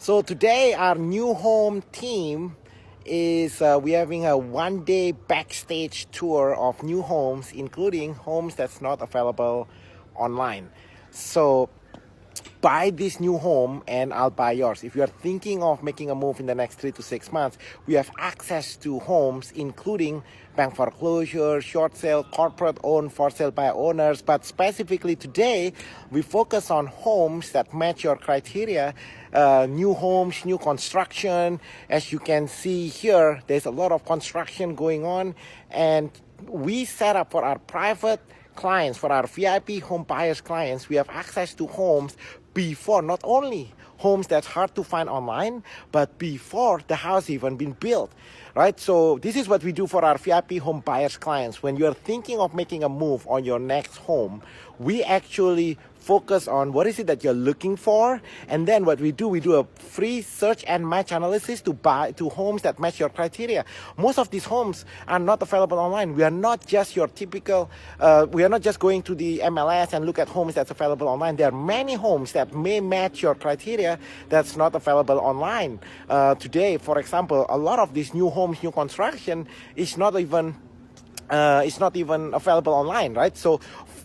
So today our new home team is we're having a one-day backstage tour of new homes, including homes that's not available online. So buy this new home and I'll buy yours. If you are thinking of making a move in the next 3 to 6 months, we have access to homes including bank foreclosure, short sale, corporate owned, for sale by owners. But specifically today, we focus on homes that match your criteria. New homes, new construction. As you can see here, there's a lot of construction going on, and we set up for our private clients, for our VIP home buyers clients, we have access to homes before, not only homes that's hard to find online, but before the house even been built, right? So this is what we do for our VIP home buyers clients. When you're thinking of making a move on your next home, we actually focus on what is it that you're looking for, and then what we do a free search and match analysis to buy to homes that match your criteria. Most of these homes are not available online. We are not just your typical, we are not just going to the MLS and look at homes that's available online. There are many homes that may match your criteria that's not available online. Today, for example, a lot of these new homes, new construction is not even available online, right? So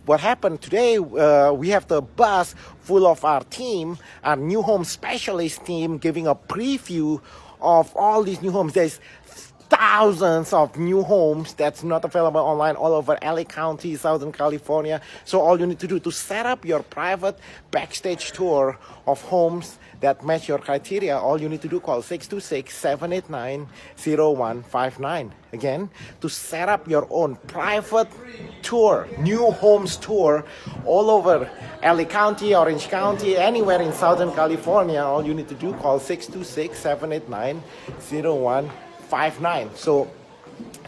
what happened today, we have the bus full of our team, our new home specialist team, giving a preview of all these new homes. There's thousands of new homes that's not available online all over LA County, Southern California. So all you need to do to set up your private backstage tour of homes that match your criteria, all you need to do, call 626-789-0159. Again, to set up your own private tour, new homes tour all over LA County, Orange County, anywhere in Southern California, all you need to do, call 626-789-0159. So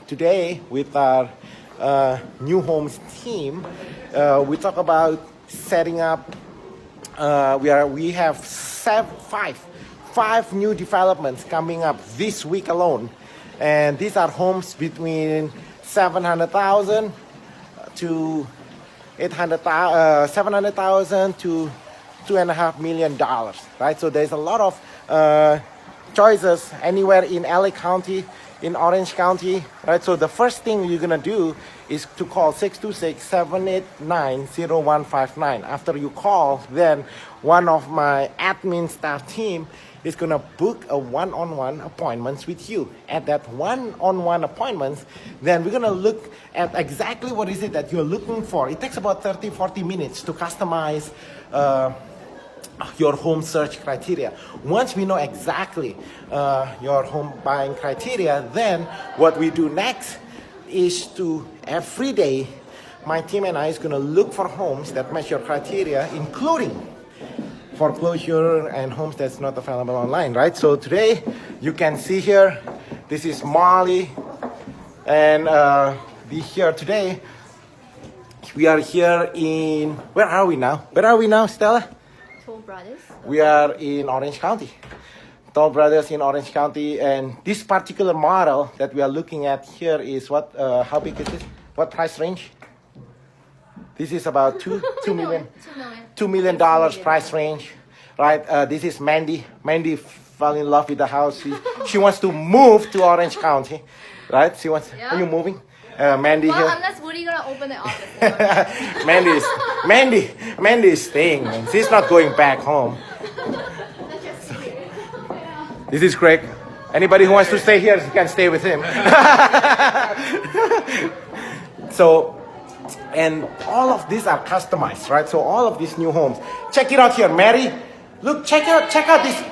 today with our new homes team, we talk about setting up. We have five new developments coming up this week alone, and these are homes between 700,000 to 700,000 to $2.5 million, right? So there's a lot of choices anywhere in LA County, in Orange County, right? So the first thing you're gonna do is to call 626-789-0159. After you call, then one of my admin staff team is gonna book a one-on-one appointments with you. At that one-on-one appointments, then we're gonna look at exactly what is it that you're looking for. It takes about 30-40 minutes to customize your home search criteria. Once we know exactly your home buying criteria, then what we do next is to every day, my team and I is going to look for homes that match your criteria, including foreclosure and homes that's not available online, right? So today you can see here, this is Molly, and here today we are here in, where are we now? Where are we now, Stella? Toll Brothers. We are in Orange County. Toll Brothers in Orange County, and this particular model that we are looking at here is what? How big is this? What price range? This is about $2 million. $2 million price range, right? This is Mandy. Mandy fell in love with the house. She wants to move to Orange County, right? She wants. Yeah. Are you moving? Mandy well, here. Unless Rudy gonna open the office. Mandy is staying, man. She's not going back home. This is Craig. Anybody who wants to stay here can stay with him. So, and all of these are customized, right? So all of these new homes. Check it out here, Mary. Look, check out this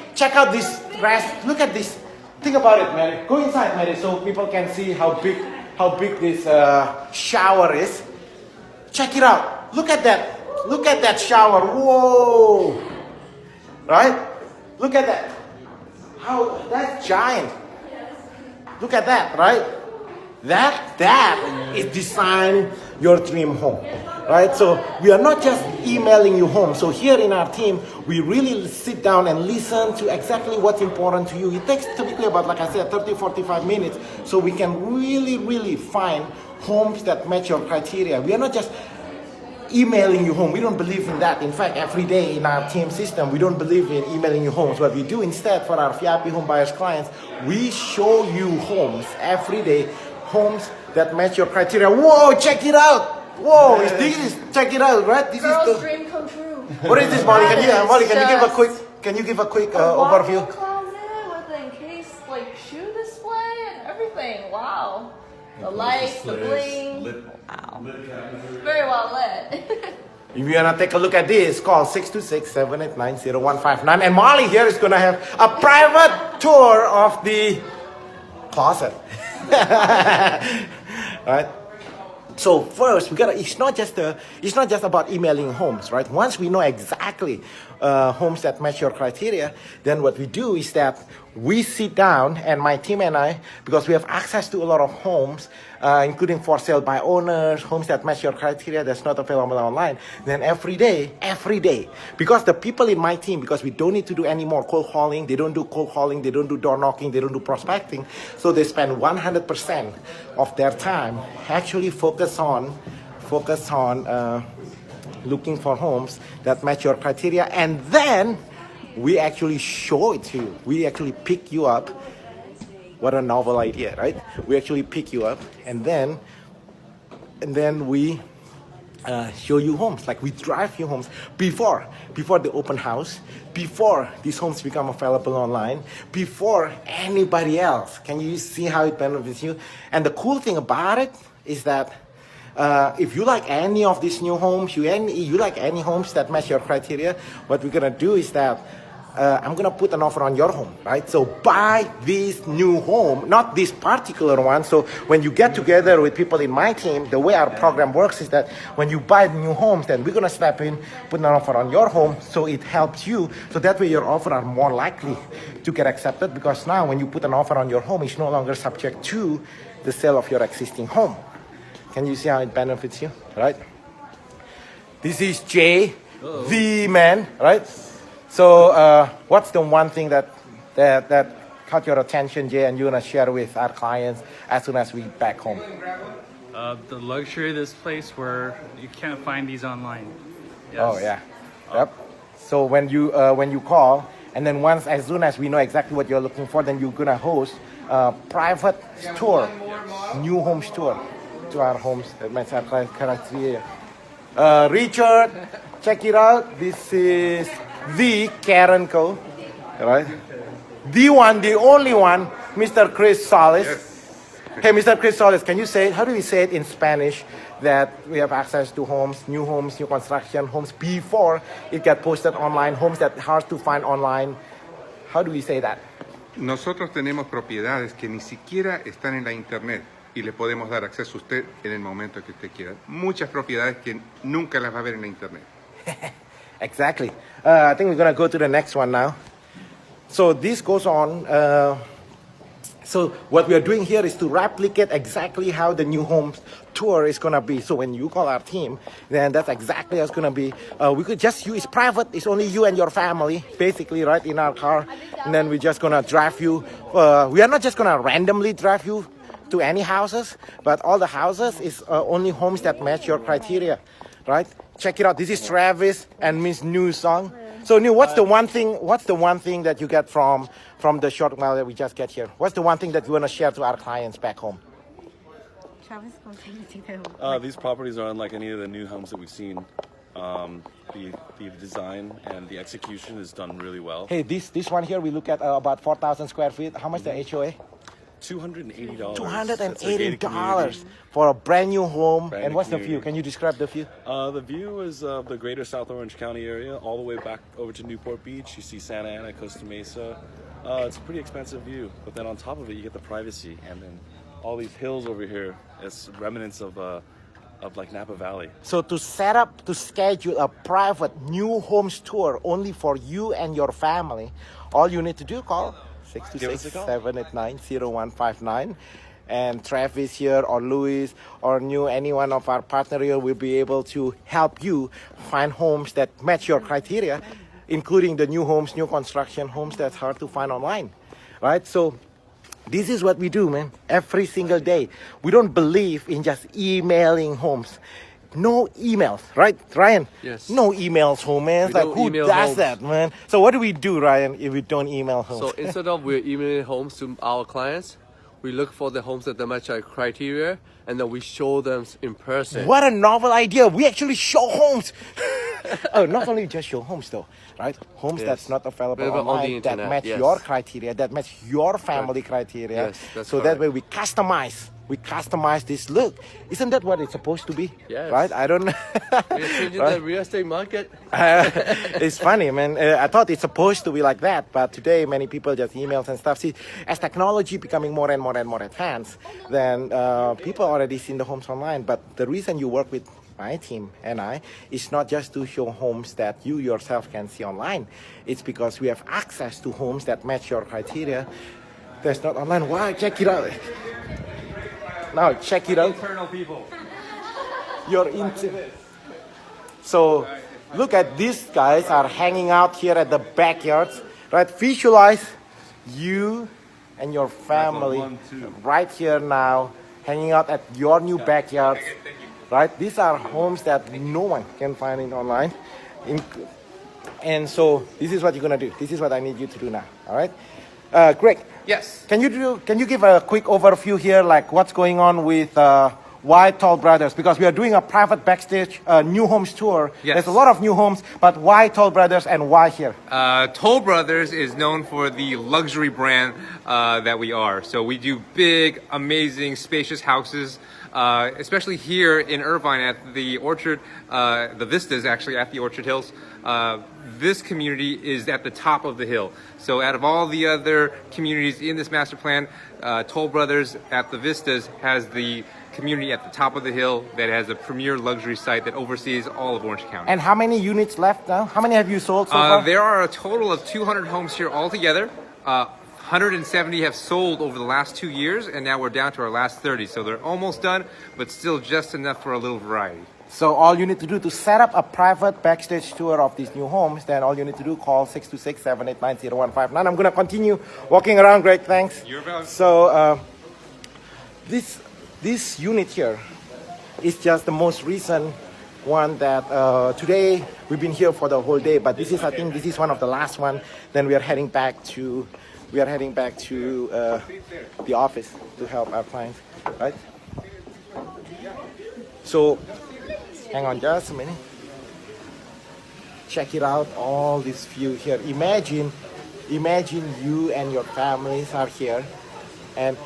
grass. Look at this. Think about it, Mary. Go inside, Mary, so people can see how big this shower is. Check it out. Look at that. Look at that shower. Whoa. Right? Look at that. How that's giant. Look at that, right? That is design your dream home. Right? So we are not just emailing you home. So here in our team, we really sit down and listen to exactly what's important to you. It takes typically about, like I said, 30-45 minutes, so we can really find homes that match your criteria. We are not just emailing you home. We don't believe in that. In fact, every day in our team system, we don't believe in emailing you homes. What we do instead for our VIP home buyers clients, we show you homes every day, homes that match your criteria. Whoa, check it out. Whoa, check it out, right? This Girl's is the, dream come true. what is this, Molly? That Can you give a quick walk-in overview? closet with an encased like shoe display and everything. Wow. The lights, the bling. Wow. Very well lit. If you wanna take a look at this, call 626-789-0159. And Molly here is gonna have a private tour of the closet. Right? So first, it's not just about emailing homes, right? Once we know exactly homes that match your criteria, then what we do is that we sit down, and my team and I, because we have access to a lot of homes, including for sale by owners, homes that match your criteria that's not available online, then every day, because the people in my team, because we don't need to do any more cold calling, they don't do cold calling, they don't do door knocking, they don't do prospecting, so they spend 100% of their time actually focus on looking for homes that match your criteria, and then we actually show it to you. We actually pick you up. What a novel idea, right? We actually pick you up, and then we show you homes. Like we drive you homes before the open house, before these homes become available online, before anybody else. Can you see how it benefits you? And the cool thing about it is that if you like any of these new homes, you like any homes that match your criteria, what we're gonna do is that I'm gonna put an offer on your home, right? So buy this new home, not this particular one. So when you get together with people in my team, the way our program works is that when you buy new homes, then we're gonna step in, put an offer on your home, so it helps you. So that way your offer are more likely to get accepted, because now when you put an offer on your home, it's no longer subject to the sale of your existing home. Can you see how it benefits you, right? This is Jay, the man, right? So what's the one thing that caught your attention, Jay, and you want to share with our clients as soon as we back home? The luxury of this place where you can't find these online. Yes. Oh, yeah. Yep. So when you call, and then as soon as we know exactly what you're looking for, then you're going to host a private tour, new homes tour to our homes that match our criteria. Richard, check it out. This is the Karen Co. Right? The one, the only one, Mr. Chris Solis. Yes. Hey, Mr. Chris Solis, can you say, how do we say it in Spanish, that we have access to homes, new construction, homes before it gets posted online, homes that are hard to find online? How do we say that? Nosotros tenemos propiedades que ni siquiera están en la internet y le podemos dar acceso a usted en el momento que usted quiera. Muchas propiedades que nunca las va a ver en la internet. Exactly. I think we're going to go to the next one now. So this goes on. So what we are doing here is to replicate exactly how the new homes tour is going to be. So when you call our team, then that's exactly how it's going to be. We could just use private. It's only you and your family, basically, right, in our car. And then we're just going to drive you. We are not just going to randomly drive you to any houses, but all the houses is only homes that match your criteria, right? Check it out. This is Travis and Miss New song. So New, what's the one thing that you get from the short while that we just get here? What's the one thing that you want to share to our clients back home? Travis, come take it home. These properties are unlike any of the new homes that we've seen. The design and the execution is done really well. Hey, this one here, we look at about 4,000 square feet. How much the HOA? $280. $280 for a brand new home. Brand and new what's community. the view? Can you describe the view? The view is of the greater South Orange County area, all the way back over to Newport Beach. You see Santa Ana, Costa Mesa. It's a pretty expensive view, but then on top of it, you get the privacy, and then all these hills over here. It's remnants of like Napa Valley. So to schedule a private new homes tour only for you and your family, all you need to do, call 626-789-0159. And Travis here, or Louis, or any one of our partners here will be able to help you find homes that match your criteria, including the new homes, new construction homes that's hard to find online, right? So this is what we do, man, every single day. We don't believe in just emailing homes. no emails, right, Ryan? Yes. No emails home, man. It's We like, don't who email does homes. that, man? So what do we do, Ryan, if we don't email homes? So instead of we're emailing homes to our clients, we look for the homes that match our criteria, and then we show them in person. What a novel idea. We actually show homes. Oh, not only just show homes though, right? Homes Yes. that's not available Available on the online, that internet, match yes. your criteria, that match your family criteria. Yes, that's so that correct. way we customize this look. Isn't that what it's supposed to be? Yes. Right? I don't know. We're changing the real estate market. It's funny, man. I thought it's supposed to be like that, but today many people just emails and stuff. See, as technology becoming more and more and more advanced, then people already seen the homes online. But the reason you work with my team and I is not just to show homes that you yourself can see online. It's because we have access to homes that match your criteria. That's not online. Why? Check it out. Now check it out. Internal people. You're into. So look at these guys are hanging out here at the backyards, right? Visualize you and your family 1, 2. right here now, hanging out at your new backyards, right? These are homes that no one can find in online. And so this is what you're gonna do. This is what I need you to do now. All right, Greg. Yes. Can you give a quick overview here, like what's going on with why Toll Brothers? Because we are doing a private backstage new homes tour. Yes. There's a lot of new homes, but why Toll Brothers and why here? Toll Brothers is known for the luxury brand that we are. So we do big, amazing, spacious houses, especially here in Irvine at the Orchard, the Vistas actually at the Orchard Hills. This community is at the top of the hill. So out of all the other communities in this master plan, Toll Brothers at the Vistas has the community at the top of the hill that has a premier luxury site that oversees all of Orange County. And how many units left now? How many have you sold so far? There are a total of 200 homes here altogether. 170 have sold over the last 2 years, and now we're down to our last 30. So they're almost done, but still just enough for a little variety. So all you need to do to set up a private backstage tour of these new homes, then all you need to do, call 626-789-0159. I'm going to continue walking around, Greg, thanks. You're welcome. So this unit here is just the most recent one that today we've been here for the whole day, but this is, I think this is one of the last one. Then we are heading back to the office to help our clients, right? So hang on just a minute. Check it out, all this view here. Imagine you and your families are here, and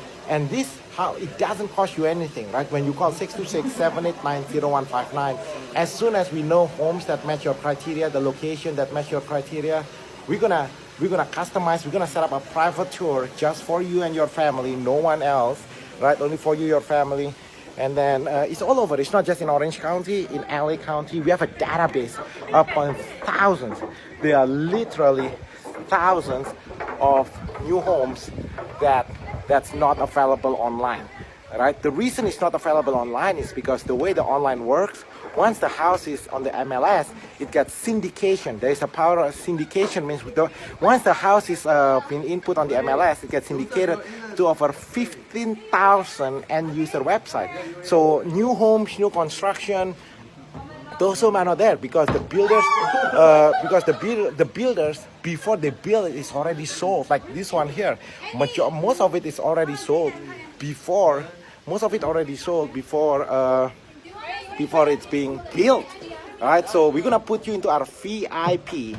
this, how it doesn't cost you anything, right? When you call 626-789-0159, as soon as we know homes that match your criteria, the location that match your criteria, we're gonna customize, we're gonna set up a private tour just for you and your family, no one else, right? Only for you, your family. And then it's all over. It's not just in Orange County, in LA County. We have a database upon thousands. There are literally thousands of new homes that's not available online, right? The reason it's not available online is because the way the online works, once the house is on the MLS, it gets syndication. There is a power of syndication, means once the house is been input on the MLS, it gets syndicated to over 15,000 end user websites. So new homes, new construction, those homes are not there because the builders before they build it is already sold. Like this one here, most of it is already sold before. Most of it already sold before it's being built. All right, so we're gonna put you into our VIP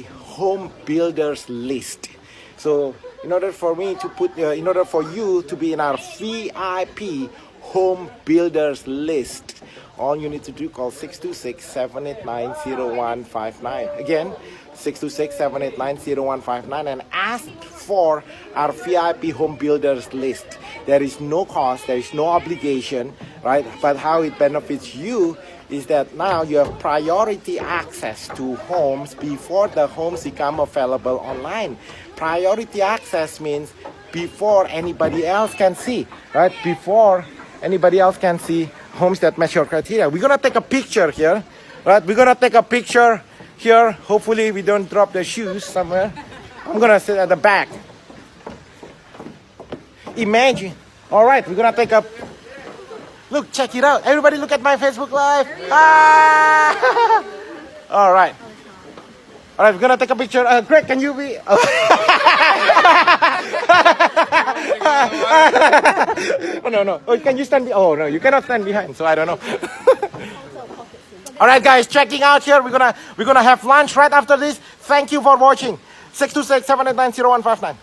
home builders list. So in order for me to in order for you to be in our VIP home builders list, all you need to do, call 626-789-0159. Again, 626-789-0159 and ask for our VIP home builders list. There is no cost, there is no obligation, right? But how it benefits you is that now you have priority access to homes before the homes become available online. Priority access means before anybody else can see, right? Before anybody else can see homes that match your criteria. We're gonna take a picture here, right? We're gonna take a picture here. Hopefully we don't drop the shoes somewhere. I'm gonna sit at the back. Imagine, all right, we're gonna take a Look, check it out. Everybody look at my Facebook Live. Ah! All right. All right, we're gonna take a picture. Greg, can you be? Oh no. Oh, can you stand? Oh no, you cannot stand behind. So I don't know. All right, guys, checking out here. We're gonna have lunch right after this. Thank you for watching. 626-789-0159.